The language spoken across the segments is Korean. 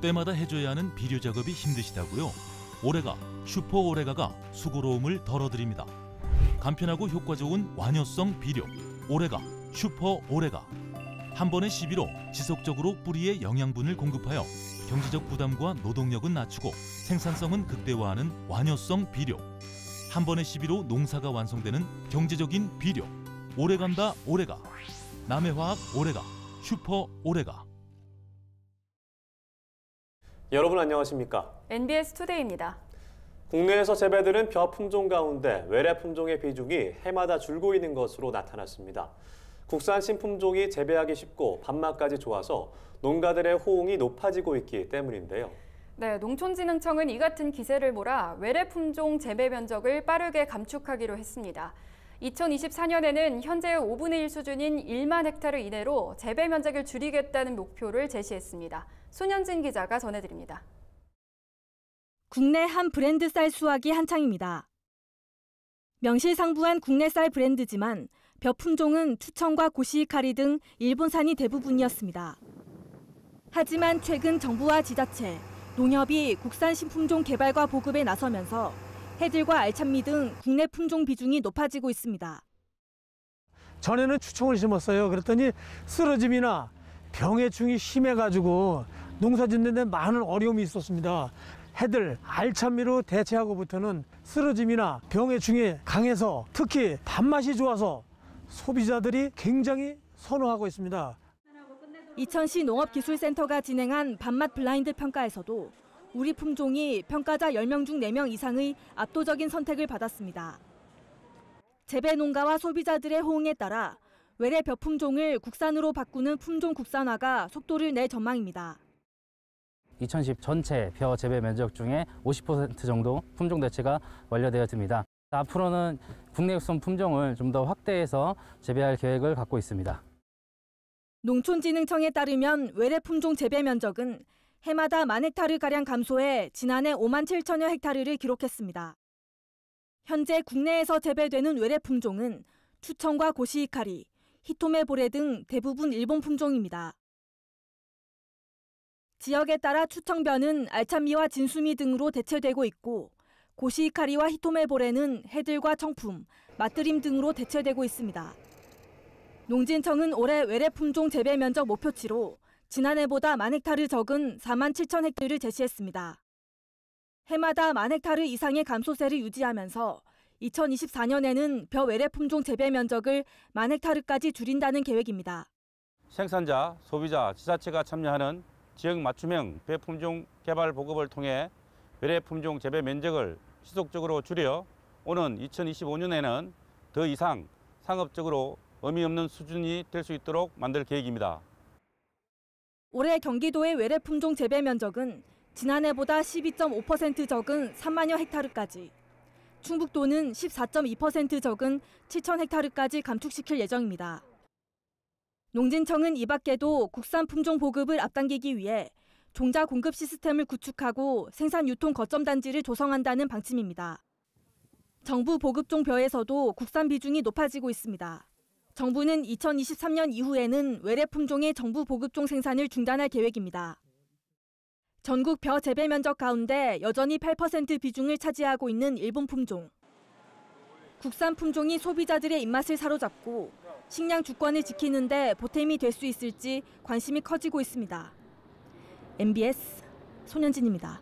때마다 해줘야 하는 비료 작업이 힘드시다고요? 오레가, 슈퍼 오레가가 수고로움을 덜어드립니다. 간편하고 효과 좋은 완효성 비료 오레가, 슈퍼 오레가. 한 번의 시비로 지속적으로 뿌리에 영양분을 공급하여 경제적 부담과 노동력은 낮추고 생산성은 극대화하는 완효성 비료. 한 번의 시비로 농사가 완성되는 경제적인 비료. 오래간다 오레가. 남해화학 오레가, 슈퍼 오레가. 여러분 안녕하십니까? NBS 투데이입니다. 국내에서 재배되는 벼 품종 가운데 외래 품종의 비중이 해마다 줄고 있는 것으로 나타났습니다. 국산 신품종이 재배하기 쉽고 밥맛까지 좋아서 농가들의 호응이 높아지고 있기 때문인데요. 네, 농촌진흥청은 이 같은 기세를 몰아 외래 품종 재배 면적을 빠르게 감축하기로 했습니다. 2024년에는 현재의 5분의 1 수준인 1만 헥타르 이내로 재배 면적을 줄이겠다는 목표를 제시했습니다. 손현진 기자가 전해드립니다. 국내 한 브랜드 쌀 수확이 한창입니다. 명실상부한 국내 쌀 브랜드지만 벼 품종은 투청과 고시이카리 등 일본산이 대부분이었습니다. 하지만 최근 정부와 지자체, 농협이 국산 신품종 개발과 보급에 나서면서 해들과 알참미 등 국내 품종 비중이 높아지고 있습니다. 전에는 추청을 심었어요. 그랬더니 쓰러짐이나 병해충이 심해가지고 농사 짓는 데 많은 어려움이 있었습니다. 해들, 알참미로 대체하고부터는 쓰러짐이나 병해충이 강해서 특히 밥맛이 좋아서 소비자들이 굉장히 선호하고 있습니다. 이천시 농업기술센터가 진행한 밥맛 블라인드 평가에서도 우리 품종이 평가자 10명 중 4명 이상의 압도적인 선택을 받았습니다. 재배 농가와 소비자들의 호응에 따라 외래 벼 품종을 국산으로 바꾸는 품종 국산화가 속도를 낼 전망입니다. 이천시 전체 벼 재배 면적 중에 50% 정도 품종 대체가 완료되었습니다. 앞으로는 국내산 품종을 좀 더 확대해서 재배할 계획을 갖고 있습니다. 농촌진흥청에 따르면 외래 품종 재배 면적은 해마다 10,000헥타르가량 감소해 지난해 5만 7천여 헥타르를 기록했습니다. 현재 국내에서 재배되는 외래 품종은 추청과 고시이카리, 히토메 보레 등 대부분 일본 품종입니다. 지역에 따라 추청벼는 알참미와 진수미 등으로 대체되고 있고 고시이카리와 히토메 보레는 해들과 청품, 맛들임 등으로 대체되고 있습니다. 농진청은 올해 외래 품종 재배 면적 목표치로 지난해보다 10,000헥타르 적은 4만 7천 헥타르를 제시했습니다. 해마다 10,000헥타르 이상의 감소세를 유지하면서 2024년에는 벼 외래 품종 재배 면적을 10,000헥타르까지 줄인다는 계획입니다. 생산자, 소비자, 지자체가 참여하는 지역 맞춤형 벼 품종 개발 보급을 통해 외래 품종 재배 면적을 지속적으로 줄여 오는 2025년에는 더 이상 상업적으로 의미 없는 수준이 될 수 있도록 만들 계획입니다. 올해 경기도의 외래 품종 재배 면적은 지난해보다 12.5% 적은 3만여 헥타르까지, 충북도는 14.2% 적은 7천 헥타르까지 감축시킬 예정입니다. 농진청은 이 밖에도 국산 품종 보급을 앞당기기 위해 종자 공급 시스템을 구축하고 생산 유통 거점 단지를 조성한다는 방침입니다. 정부 보급종 벼에서도 국산 비중이 높아지고 있습니다. 정부는 2023년 이후에는 외래 품종의 정부 보급종 생산을 중단할 계획입니다. 전국 벼 재배 면적 가운데 여전히 8% 비중을 차지하고 있는 일본 품종. 국산 품종이 소비자들의 입맛을 사로잡고 식량 주권을 지키는 데 보탬이 될 수 있을지 관심이 커지고 있습니다. MBS 손현진입니다.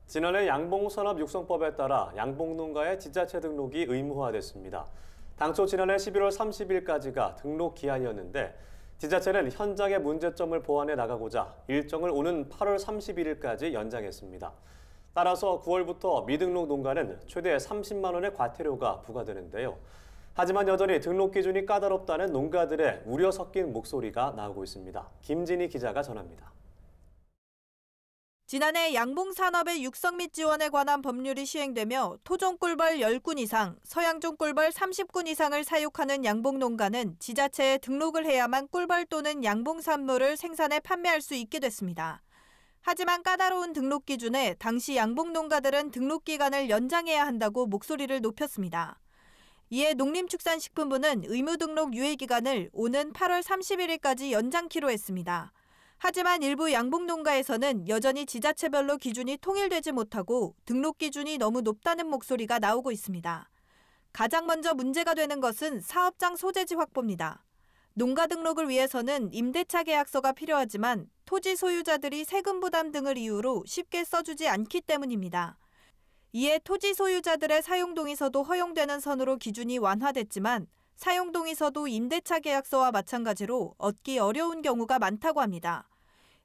지난해 양봉산업육성법에 따라 양봉농가의 지자체 등록이 의무화됐습니다. 당초 지난해 11월 30일까지가 등록 기한이었는데 지자체는 현장의 문제점을 보완해 나가고자 일정을 오는 8월 31일까지 연장했습니다. 따라서 9월부터 미등록 농가는 최대 30만 원의 과태료가 부과되는데요. 하지만 여전히 등록 기준이 까다롭다는 농가들의 우려 섞인 목소리가 나오고 있습니다. 김진희 기자가 전합니다. 지난해 양봉산업의 육성 및 지원에 관한 법률이 시행되며 토종꿀벌 10군 이상, 서양종 꿀벌 30군 이상을 사육하는 양봉농가는 지자체에 등록을 해야만 꿀벌 또는 양봉산물을 생산해 판매할 수 있게 됐습니다. 하지만 까다로운 등록 기준에 당시 양봉농가들은 등록 기간을 연장해야 한다고 목소리를 높였습니다. 이에 농림축산식품부는 의무등록 유예기간을 오는 8월 31일까지 연장키로 했습니다. 하지만 일부 양봉농가에서는 여전히 지자체별로 기준이 통일되지 못하고 등록 기준이 너무 높다는 목소리가 나오고 있습니다. 가장 먼저 문제가 되는 것은 사업장 소재지 확보입니다. 농가 등록을 위해서는 임대차 계약서가 필요하지만 토지 소유자들이 세금 부담 등을 이유로 쉽게 써주지 않기 때문입니다. 이에 토지 소유자들의 사용동의서도 허용되는 선으로 기준이 완화됐지만 사용동의서도 임대차 계약서와 마찬가지로 얻기 어려운 경우가 많다고 합니다.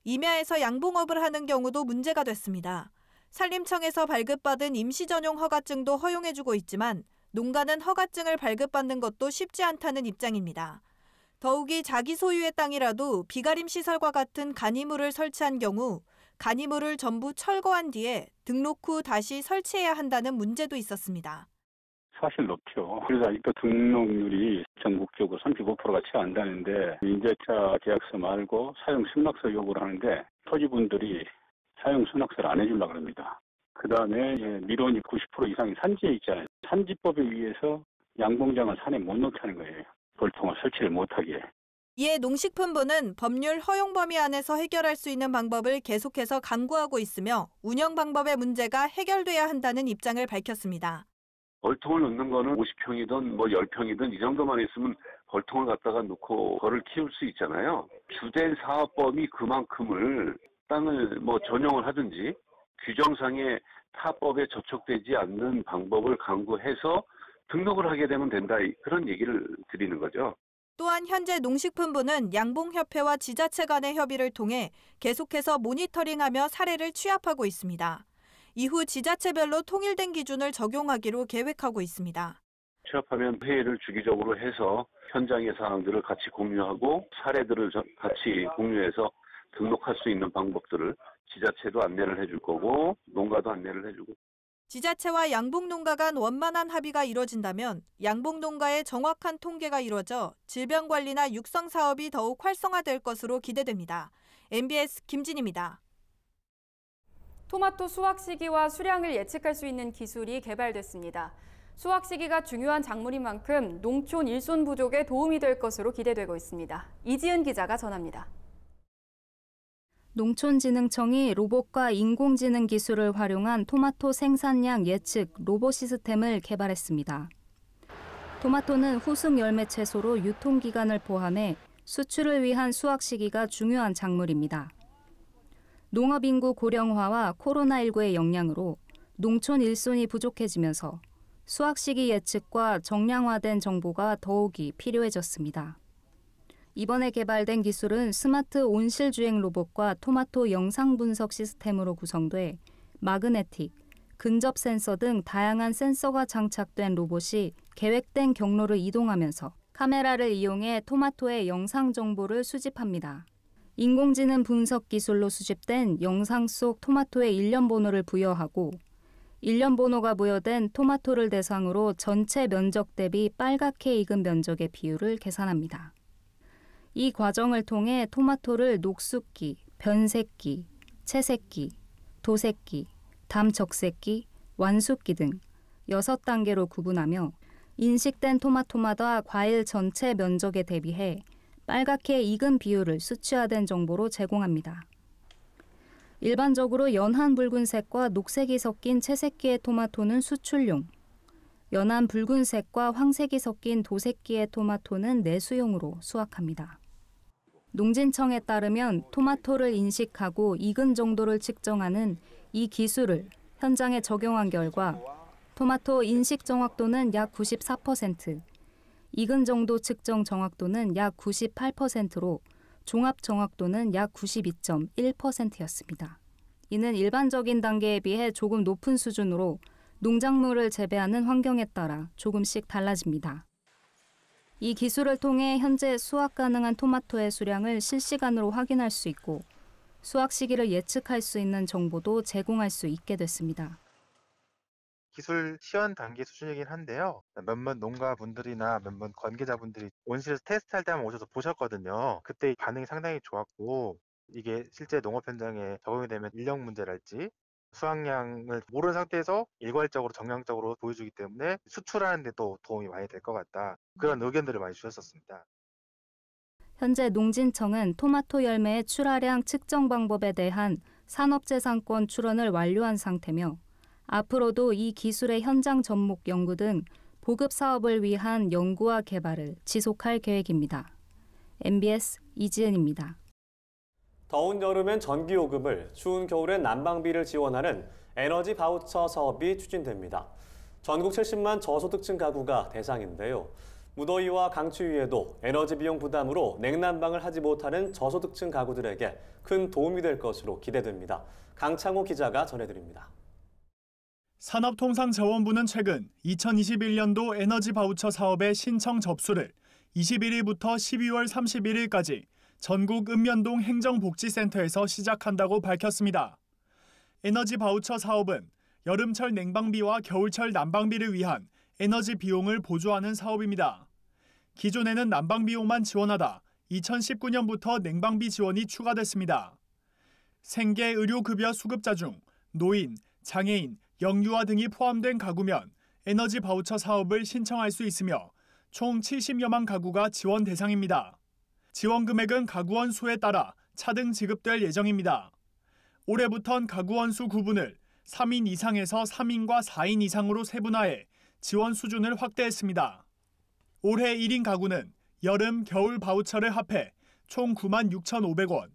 임야에서 양봉업을 하는 경우도 문제가 됐습니다. 산림청에서 발급받은 임시전용 허가증도 허용해주고 있지만 농가는 허가증을 발급받는 것도 쉽지 않다는 입장입니다. 더욱이 자기 소유의 땅이라도 비가림 시설과 같은 간이물을 설치한 경우 간이물을 전부 철거한 뒤에 등록 후 다시 설치해야 한다는 문제도 있었습니다. 사실 높죠. 그래서 아직도 등록률이 전국적으로 35%가 채 안 되는데 임대차 계약서 말고 사용 승낙서 요구를 하는데 토지분들이 사용 승낙서를 안 해주려고 합니다. 그다음에 밀원이 90% 이상이 산지에 있잖아요. 산지법에 의해서 양봉장을 산에 못 놓다는 거예요. 벌통을 설치를 못하게. 이에 농식품부는 법률 허용 범위 안에서 해결할 수 있는 방법을 계속해서 강구하고 있으며 운영 방법의 문제가 해결돼야 한다는 입장을 밝혔습니다. 벌통을 넣는 거는 50평이든 10평이든 이 정도만 있으면 벌통을 갖다가 놓고 벌을 키울 수 있잖아요. 주된 사업범위 그만큼을 땅을 전용을 하든지 규정상의 타법에 저촉되지 않는 방법을 강구해서 등록을 하게 되면 된다. 그런 얘기를 드리는 거죠. 또한 현재 농식품부는 양봉협회와 지자체 간의 협의를 통해 계속해서 모니터링하며 사례를 취합하고 있습니다. 이후 지자체별로 통일된 기준을 적용하기로 계획하고 있습니다. 취합하면 회의를 주기적으로 해서 현장의 사항들을 같이 공유하고 사례들을 같이 공유해서 등록할 수 있는 방법들을 지자체도 안내를 해줄 거고 농가도 안내를 해주고. 지자체와 양봉농가 간 원만한 합의가 이뤄진다면 양봉농가의 정확한 통계가 이루어져 질병관리나 육성 사업이 더욱 활성화될 것으로 기대됩니다. MBS 김진입니다. 토마토 수확 시기와 수량을 예측할 수 있는 기술이 개발됐습니다. 수확 시기가 중요한 작물인 만큼 농촌 일손 부족에 도움이 될 것으로 기대되고 있습니다. 이지은 기자가 전합니다. 농촌진흥청이 로봇과 인공지능 기술을 활용한 토마토 생산량 예측 로봇 시스템을 개발했습니다. 토마토는 후승 열매 채소로 유통기간을 포함해 수출을 위한 수확 시기가 중요한 작물입니다. 농업인구 고령화와 코로나19의 영향으로 농촌 일손이 부족해지면서 수확 시기 예측과 정량화된 정보가 더욱이 필요해졌습니다. 이번에 개발된 기술은 스마트 온실 주행 로봇과 토마토 영상 분석 시스템으로 구성돼 마그네틱, 근접 센서 등 다양한 센서가 장착된 로봇이 계획된 경로를 이동하면서 카메라를 이용해 토마토의 영상 정보를 수집합니다. 인공지능 분석 기술로 수집된 영상 속 토마토의 일련 번호를 부여하고 일련 번호가 부여된 토마토를 대상으로 전체 면적 대비 빨갛게 익은 면적의 비율을 계산합니다. 이 과정을 통해 토마토를 녹숫기, 변색기, 채색기, 도색기, 담적색기, 완숙기 등 6단계로 구분하며 인식된 토마토마다 과일 전체 면적에 대비해 빨갛게 익은 비율을 수치화된 정보로 제공합니다. 일반적으로 연한 붉은색과 녹색이 섞인 채색기의 토마토는 수출용, 연한 붉은색과 황색이 섞인 도색기의 토마토는 내수용으로 수확합니다. 농진청에 따르면 토마토를 인식하고 익은 정도를 측정하는 이 기술을 현장에 적용한 결과 토마토 인식 정확도는 약 94%, 익은 정도 측정 정확도는 약 98%로 종합 정확도는 약 92.1%였습니다. 이는 일반적인 단계에 비해 조금 높은 수준으로 농작물을 재배하는 환경에 따라 조금씩 달라집니다. 이 기술을 통해 현재 수확 가능한 토마토의 수량을 실시간으로 확인할 수 있고 수확 시기를 예측할 수 있는 정보도 제공할 수 있게 됐습니다. 기술 시연 단계 수준이긴 한데요. 몇몇 농가분들이나 몇몇 관계자분들이 온실 테스트할 때 한번 오셔서 보셨거든요. 그때 반응이 상당히 좋았고 이게 실제 농업 현장에 적용이 되면 인력 문제랄지 수확량을 모르는 상태에서 일괄적으로 정량적으로 보여주기 때문에 수출하는 데도 도움이 많이 될 것 같다. 그런 의견들을 많이 주셨었습니다. 현재 농진청은 토마토 열매의 출하량 측정 방법에 대한 산업재산권 출원을 완료한 상태며 앞으로도 이 기술의 현장 접목 연구 등 보급 사업을 위한 연구와 개발을 지속할 계획입니다. MBS 이지은입니다. 더운 여름엔 전기요금을, 추운 겨울엔 난방비를 지원하는 에너지 바우처 사업이 추진됩니다. 전국 70만 저소득층 가구가 대상인데요. 무더위와 강추위에도 에너지 비용 부담으로 냉난방을 하지 못하는 저소득층 가구들에게 큰 도움이 될 것으로 기대됩니다. 강창호 기자가 전해드립니다. 산업통상자원부는 최근 2021년도 에너지 바우처 사업의 신청 접수를 21일부터 12월 31일까지 전국 읍면동 행정복지센터에서 시작한다고 밝혔습니다. 에너지 바우처 사업은 여름철 냉방비와 겨울철 난방비를 위한 에너지 비용을 보조하는 사업입니다. 기존에는 난방 비용만 지원하다 2019년부터 냉방비 지원이 추가됐습니다. 생계 의료급여 수급자 중 노인, 장애인, 영유아 등이 포함된 가구면 에너지 바우처 사업을 신청할 수 있으며 총 70여만 가구가 지원 대상입니다. 지원 금액은 가구원 수에 따라 차등 지급될 예정입니다. 올해부턴 가구원 수 구분을 3인 이상에서 3인과 4인 이상으로 세분화해 지원 수준을 확대했습니다. 올해 1인 가구는 여름, 겨울 바우처를 합해 총 9만 6,500원,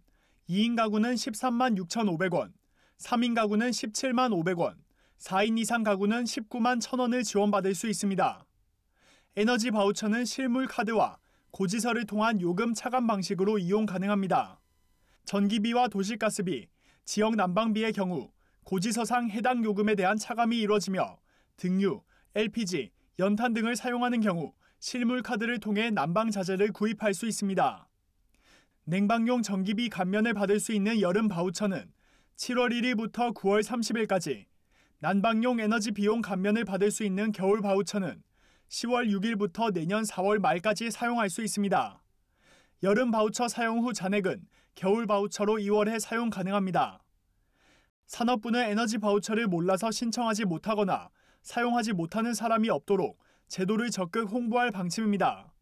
2인 가구는 13만 6,500원, 3인 가구는 17만 500원, 4인 이상 가구는 19만 1,000원을 지원받을 수 있습니다. 에너지 바우처는 실물 카드와 고지서를 통한 요금 차감 방식으로 이용 가능합니다. 전기비와 도시가스비, 지역 난방비의 경우 고지서상 해당 요금에 대한 차감이 이루어지며 등유, LPG, 연탄 등을 사용하는 경우 실물 카드를 통해 난방 자재를 구입할 수 있습니다. 냉방용 전기비 감면을 받을 수 있는 여름 바우처는 7월 1일부터 9월 30일까지, 난방용 에너지 비용 감면을 받을 수 있는 겨울 바우처는 10월 6일부터 내년 4월 말까지 사용할 수 있습니다. 여름 바우처 사용 후 잔액은 겨울 바우처로 2월에 사용 가능합니다. 산업부는 에너지 바우처를 몰라서 신청하지 못하거나 사용하지 못하는 사람이 없도록 제도를 적극 홍보할 방침입니다.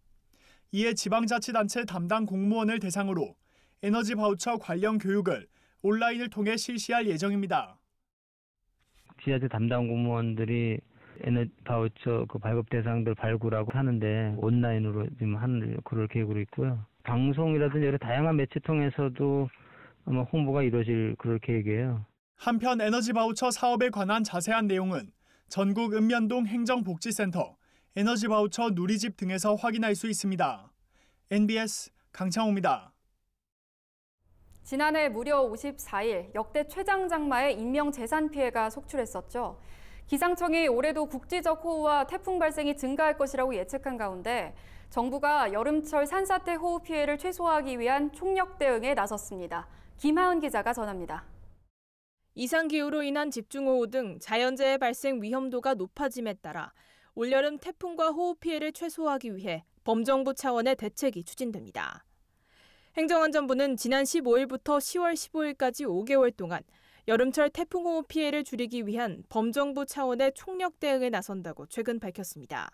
이에 지방자치단체 담당 공무원을 대상으로 에너지 바우처 관련 교육을 온라인을 통해 실시할 예정입니다. 지자체 담당 공무원들이 에너지 바우처 발급 대상들 발굴하고 하는데 온라인으로 지금 하는 그럴 계획으로 있고요. 방송이라든지 여러 다양한 매체 통해서도 아마 홍보가 이루어질 그럴 계획이에요. 한편 에너지 바우처 사업에 관한 자세한 내용은 전국 읍면동 행정복지센터, 에너지 바우처 누리집 등에서 확인할 수 있습니다. NBS 강창호입니다. 지난해 무려 54일 역대 최장 장마에 인명재산 피해가 속출했었죠. 기상청이 올해도 국지적 호우와 태풍 발생이 증가할 것이라고 예측한 가운데 정부가 여름철 산사태 호우 피해를 최소화하기 위한 총력 대응에 나섰습니다. 김하은 기자가 전합니다. 이상기후로 인한 집중호우 등 자연재해 발생 위험도가 높아짐에 따라 올여름 태풍과 호우 피해를 최소화하기 위해 범정부 차원의 대책이 추진됩니다. 행정안전부는 지난 15일부터 10월 15일까지 5개월 동안 여름철 태풍호우 피해를 줄이기 위한 범정부 차원의 총력 대응에 나선다고 최근 밝혔습니다.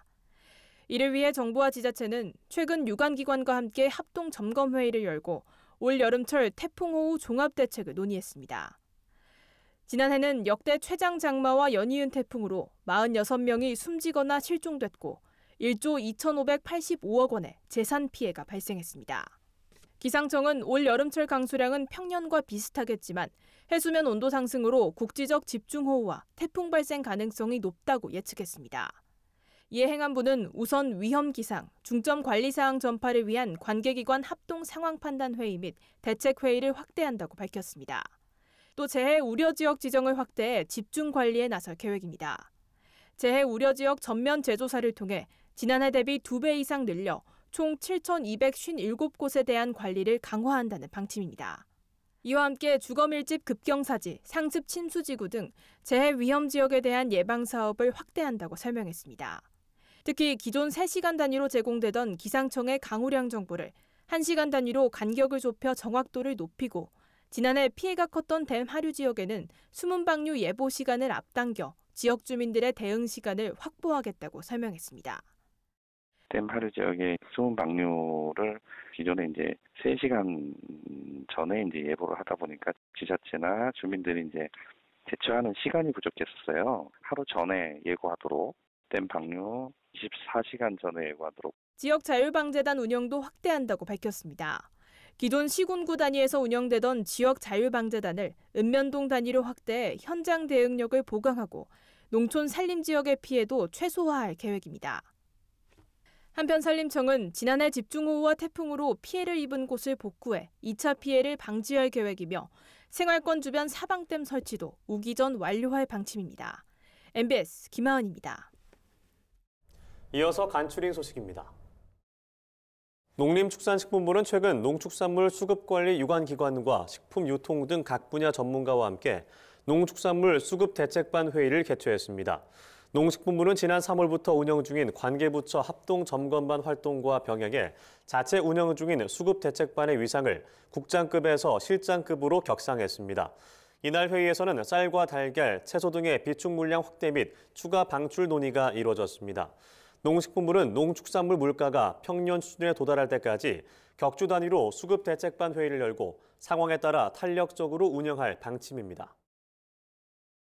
이를 위해 정부와 지자체는 최근 유관기관과 함께 합동 점검회의를 열고 올 여름철 태풍호우 종합대책을 논의했습니다. 지난해는 역대 최장 장마와 연이은 태풍으로 46명이 숨지거나 실종됐고 1조 2,585억 원의 재산 피해가 발생했습니다. 기상청은 올 여름철 강수량은 평년과 비슷하겠지만 해수면 온도 상승으로 국지적 집중호우와 태풍 발생 가능성이 높다고 예측했습니다. 이에 행안부는 우선 위험기상, 중점관리사항 전파를 위한 관계기관 합동 상황판단회의 및 대책회의를 확대한다고 밝혔습니다. 또 재해 우려 지역 지정을 확대해 집중 관리에 나설 계획입니다. 재해 우려 지역 전면 재조사를 통해 지난해 대비 2배 이상 늘려 총 7,257곳에 대한 관리를 강화한다는 방침입니다. 이와 함께 주거밀집 급경사지, 상습 침수지구 등 재해 위험 지역에 대한 예방 사업을 확대한다고 설명했습니다. 특히 기존 3시간 단위로 제공되던 기상청의 강우량 정보를 1시간 단위로 간격을 좁혀 정확도를 높이고 지난해 피해가 컸던 댐 하류 지역에는 수문 방류 예보 시간을 앞당겨 지역 주민들의 대응 시간을 확보하겠다고 설명했습니다. 댐 하류 지역의 수문 방류를 기존에 이제 3시간 전에 이제 예보를 하다 보니까 지자체나 주민들이 이제 대처하는 시간이 부족했었어요. 하루 전에 예고하도록, 댐 방류 24시간 전에 예고하도록. 지역자율방재단 운영도 확대한다고 밝혔습니다. 기존 시군구 단위에서 운영되던 지역자율방재단을 읍면동 단위로 확대해 현장 대응력을 보강하고 농촌 산림지역의 피해도 최소화할 계획입니다. 한편 산림청은 지난해 집중호우와 태풍으로 피해를 입은 곳을 복구해 2차 피해를 방지할 계획이며 생활권 주변 사방댐 설치도 우기 전 완료할 방침입니다. MBS 김하은입니다. 이어서 간추린 소식입니다. 농림축산식품부는 최근 농축산물 수급관리 유관기관과 식품유통 등 각 분야 전문가와 함께 농축산물 수급 대책반 회의를 개최했습니다. 농식품부는 지난 3월부터 운영 중인 관계부처 합동점검반 활동과 병행해 자체 운영 중인 수급 대책반의 위상을 국장급에서 실장급으로 격상했습니다. 이날 회의에서는 쌀과 달걀, 채소 등의 비축 물량 확대 및 추가 방출 논의가 이루어졌습니다. 농식품부는 농축산물 물가가 평년 수준에 도달할 때까지 격주 단위로 수급 대책반 회의를 열고 상황에 따라 탄력적으로 운영할 방침입니다.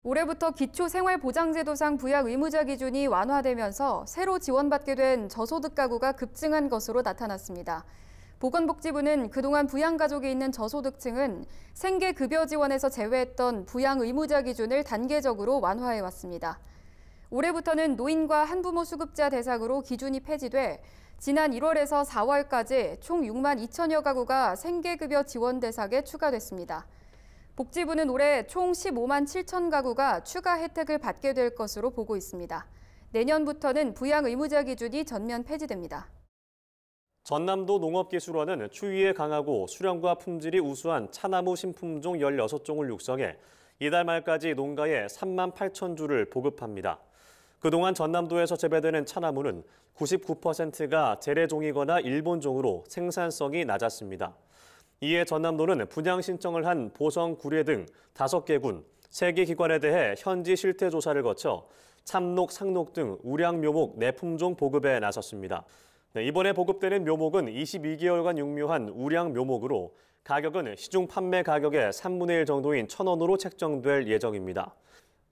올해부터 기초생활보장제도상 부양 의무자 기준이 완화되면서 새로 지원받게 된 저소득 가구가 급증한 것으로 나타났습니다. 보건복지부는 그동안 부양가족이 있는 저소득층은 생계급여 지원에서 제외했던 부양 의무자 기준을 단계적으로 완화해왔습니다. 올해부터는 노인과 한부모 수급자 대상으로 기준이 폐지돼 지난 1월에서 4월까지 총 6만 2천여 가구가 생계급여 지원 대상에 추가됐습니다. 복지부는 올해 총 15만 7천 가구가 추가 혜택을 받게 될 것으로 보고 있습니다. 내년부터는 부양 의무자 기준이 전면 폐지됩니다. 전남도 농업기술원은 추위에 강하고 수령과 품질이 우수한 차나무 신품종 16종을 육성해 이달 말까지 농가에 3만 8천 주를 보급합니다. 그동안 전남도에서 재배되는 차나무는 99%가 재래종이거나 일본종으로 생산성이 낮았습니다. 이에 전남도는 분양 신청을 한 보성, 구례 등 5개 군, 3개 기관에 대해 현지 실태 조사를 거쳐 참록, 상록 등 우량 묘목 4품종 보급에 나섰습니다. 이번에 보급되는 묘목은 22개월간 육묘한 우량 묘목으로 가격은 시중 판매 가격의 3분의 1 정도인 1,000원으로 책정될 예정입니다.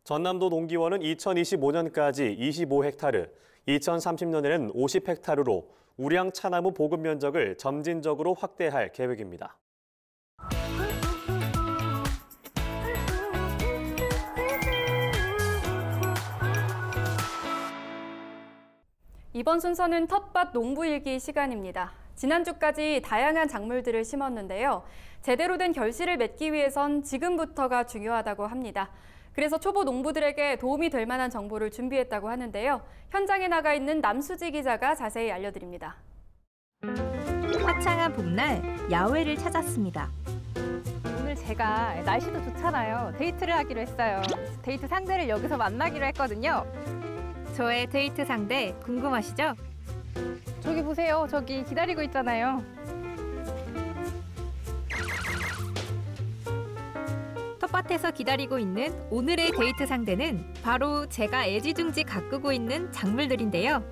전남도 농기원은 2025년까지 25헥타르, 2030년에는 50헥타르로 우량 차나무 보급 면적을 점진적으로 확대할 계획입니다. 이번 순서는 텃밭 농부일기 시간입니다. 지난주까지 다양한 작물들을 심었는데요. 제대로 된 결실을 맺기 위해선 지금부터가 중요하다고 합니다. 그래서 초보 농부들에게 도움이 될 만한 정보를 준비했다고 하는데요. 현장에 나가 있는 남수지 기자가 자세히 알려드립니다. 화창한 봄날 야외를 찾았습니다. 오늘 제가 날씨도 좋잖아요. 데이트를 하기로 했어요. 데이트 상대를 여기서 만나기로 했거든요. 저의 데이트 상대 궁금하시죠? 저기 보세요. 저기 기다리고 있잖아요. 텃밭에서 기다리고 있는 오늘의 데이트 상대는 바로 제가 애지중지 가꾸고 있는 작물들인데요.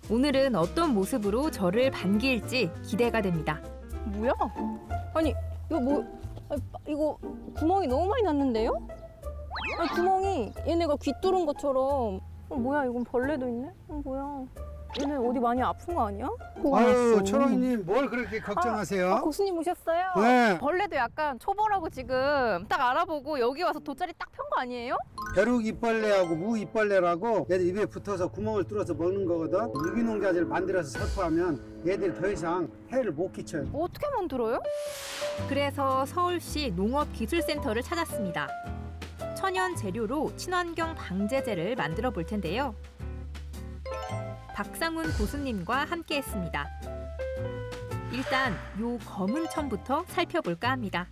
오늘은 어떤 모습으로 저를 반길지 기대가 됩니다. 뭐야? 아니, 이거 구멍이 너무 많이 났는데요? 아니, 구멍이 얘네가 귀 뚫은 것처럼. 뭐야, 이건 벌레도 있네? 뭐야? 얘네 어디 많이 아픈 거 아니야? 아유, 초롱이님 뭘 그렇게 걱정하세요? 고수님 오셨어요? 네. 벌레도 약간 초보라고 지금 딱 알아보고 여기 와서 돗자리 딱 편 거 아니에요? 벼룩 이빨레하고 무 이빨레라고 얘들 입에 붙어서 구멍을 뚫어서 먹는 거거든. 유기농자재를 만들어서 살포하면 얘들이 더 이상 해를 못 끼쳐요. 어떻게 만들어요? 그래서 서울시 농업기술센터를 찾았습니다. 천연 재료로 친환경 방제제를 만들어 볼 텐데요. 박상훈 고수님과 함께했습니다. 일단 요 검은 첨부터 살펴볼까 합니다.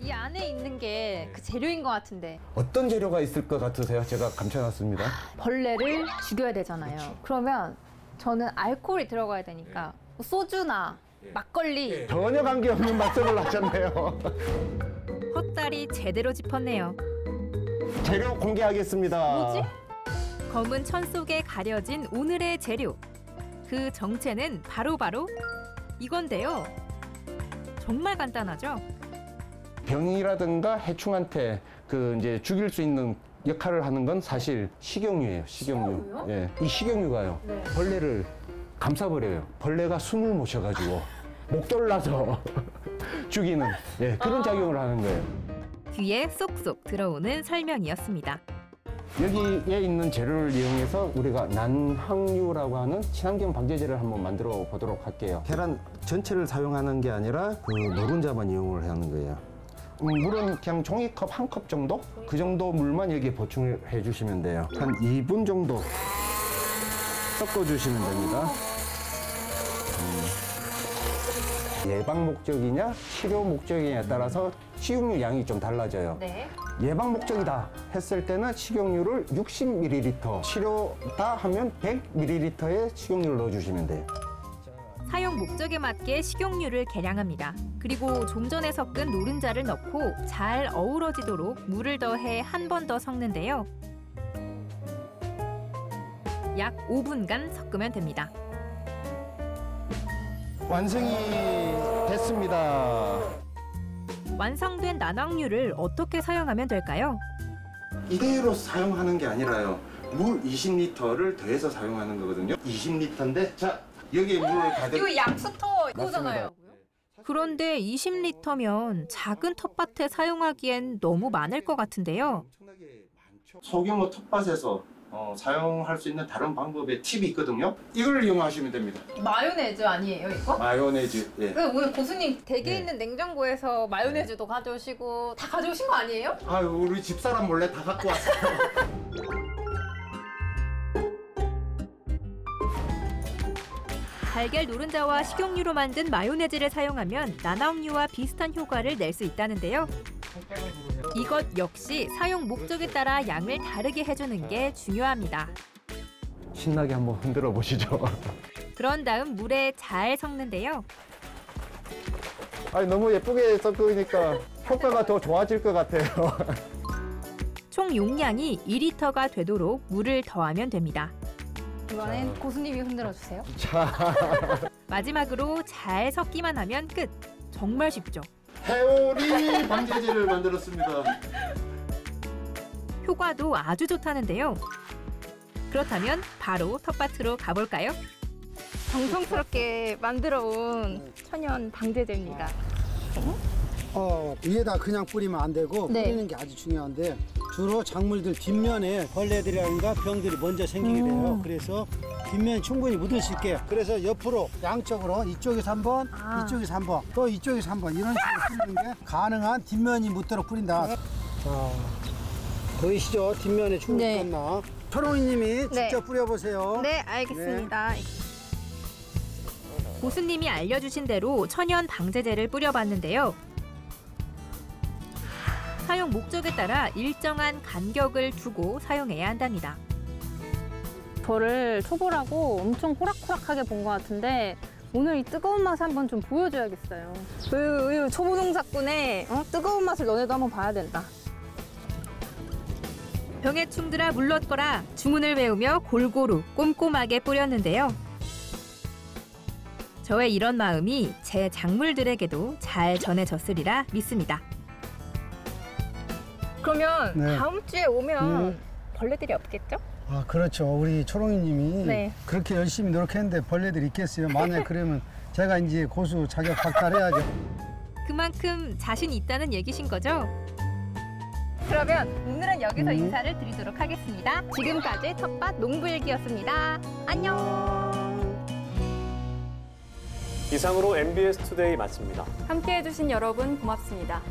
이 안에 있는 게 그 재료인 것 같은데. 어떤 재료가 있을 것 같으세요? 제가 감춰놨습니다. 벌레를 죽여야 되잖아요. 그러면 저는 알코올이 들어가야 되니까 소주나 막걸리. 전혀 관계없는 말씀을 하셨네요. 헛다리 제대로 짚었네요. 재료 공개하겠습니다. 뭐지? 검은 천 속에 가려진 오늘의 재료. 그 정체는 바로 이건데요. 정말 간단하죠? 병이라든가 해충한테 이제 죽일 수 있는 역할을 하는 건 사실 식용유예요. 식용유. 예, 이 식용유가요. 네. 벌레를 감싸버려요. 벌레가 숨을 못 쉬어가지고 목 졸라서 죽이는 그런 작용을 하는 거예요. 귀에 쏙쏙 들어오는 설명이었습니다. 여기에 있는 재료를 이용해서 우리가 난황유라고 하는 친환경 방제제를 한번 만들어 보도록 할게요. 계란 전체를 사용하는 게 아니라 노른자만 이용을 하는 거예요. 물은 그냥 종이컵 한 컵 정도? 그 정도 물만 여기에 보충해 주시면 돼요. 한 2분 정도 섞어주시면 됩니다. 예방 목적이냐 치료 목적이냐에 따라서 식용유 양이 좀 달라져요. 네. 예방 목적이다 했을 때는 식용유를 60ml, 치료다 하면 100ml의 식용유를 넣어주시면 돼요. 사용 목적에 맞게 식용유를 계량합니다. 그리고 좀 전에 섞은 노른자를 넣고 잘 어우러지도록 물을 더해 한 번 더 섞는데요. 약 5분간 섞으면 됩니다. 완성이 됐습니다. 완성된 난황유를 어떻게 사용하면 될까요? 이대로 사용하는 게 아니라요. 물 20리터를 더해서 사용하는 거거든요. 20리터인데 자 여기에 물을 가득. 이거 양수터 이거잖아요. 그런데 20리터면 작은 텃밭에 사용하기엔 너무 많을 것 같은데요. 소규모 텃밭에서 사용할 수 있는 다른 방법의 팁이 있거든요. 이걸 이용하시면 됩니다. 마요네즈 아니에요, 이거? 마요네즈. 예. 오늘 고수님 댁에 네. 있는 냉장고에서 마요네즈도 가져오시고 다 가져오신 거 아니에요? 아유 우리 집사람 몰래 다 갖고 왔어요. 달걀 노른자와 식용유로 만든 마요네즈를 사용하면 난황유와 비슷한 효과를 낼 수 있다는데요. 이것 역시 사용 목적에 따라 양을 다르게 해주는 게 중요합니다. 신나게 한번 흔들어 보시죠. 그런 다음 물에 잘 섞는데요. 아니 너무 예쁘게 섞으니까 효과가 더 좋아질 것 같아요. 총 용량이 2리터가 되도록 물을 더하면 됩니다. 이번엔 고수님이 흔들어 주세요. 자. 마지막으로 잘 섞기만 하면 끝. 정말 쉽죠? 해오리 방제제를 만들었습니다. 효과도 아주 좋다는데요. 그렇다면 바로 텃밭으로 가볼까요? 정성스럽게 만들어 온 천연 방제제입니다. 위에다 그냥 뿌리면 안 되고 네. 뿌리는 게 아주 중요한데 주로 작물들 뒷면에 벌레들이라든가 병들이 먼저 생기게 돼요. 그래서 뒷면에 충분히 묻을 수 있게. 그래서 옆으로 양쪽으로 이쪽에서 한 번, 이쪽에서 한 번, 또 이쪽에서 한 번 이런 식으로 뿌리는 게 가능한 뒷면이 묻도록 뿌린다. 자, 보이시죠? 뒷면에 충분히 떴나? 초롱이님이 직접 뿌려보세요. 네, 알겠습니다. 고수님이 알려주신 대로 천연 방제제를 뿌려봤는데요. 사용 목적에 따라 일정한 간격을 두고 사용해야 한답니다. 저를 초보라고 엄청 호락호락하게 본 것 같은데 오늘 이 뜨거운 맛을 한번 좀 보여줘야겠어요. 그 초보 농사꾼의 뜨거운 맛을 너네도 한번 봐야 된다. 병에 충들아 물렀거라 주문을 외우며 골고루 꼼꼼하게 뿌렸는데요. 저의 이런 마음이 제 작물들에게도 잘 전해졌으리라 믿습니다. 그러면 다음 주에 오면 벌레들이 없겠죠? 아, 그렇죠. 우리 초롱이님이 그렇게 열심히 노력했는데 벌레들이 있겠어요. 만약 그러면 제가 이제 고수 자격 박탈해야죠. 그만큼 자신 있다는 얘기신 거죠? 그러면 오늘은 여기서 인사를 드리도록 하겠습니다. 지금까지 텃밭 농부일기였습니다. 안녕. 이상으로 MBS 투데이 마칩니다. 함께해 주신 여러분 고맙습니다.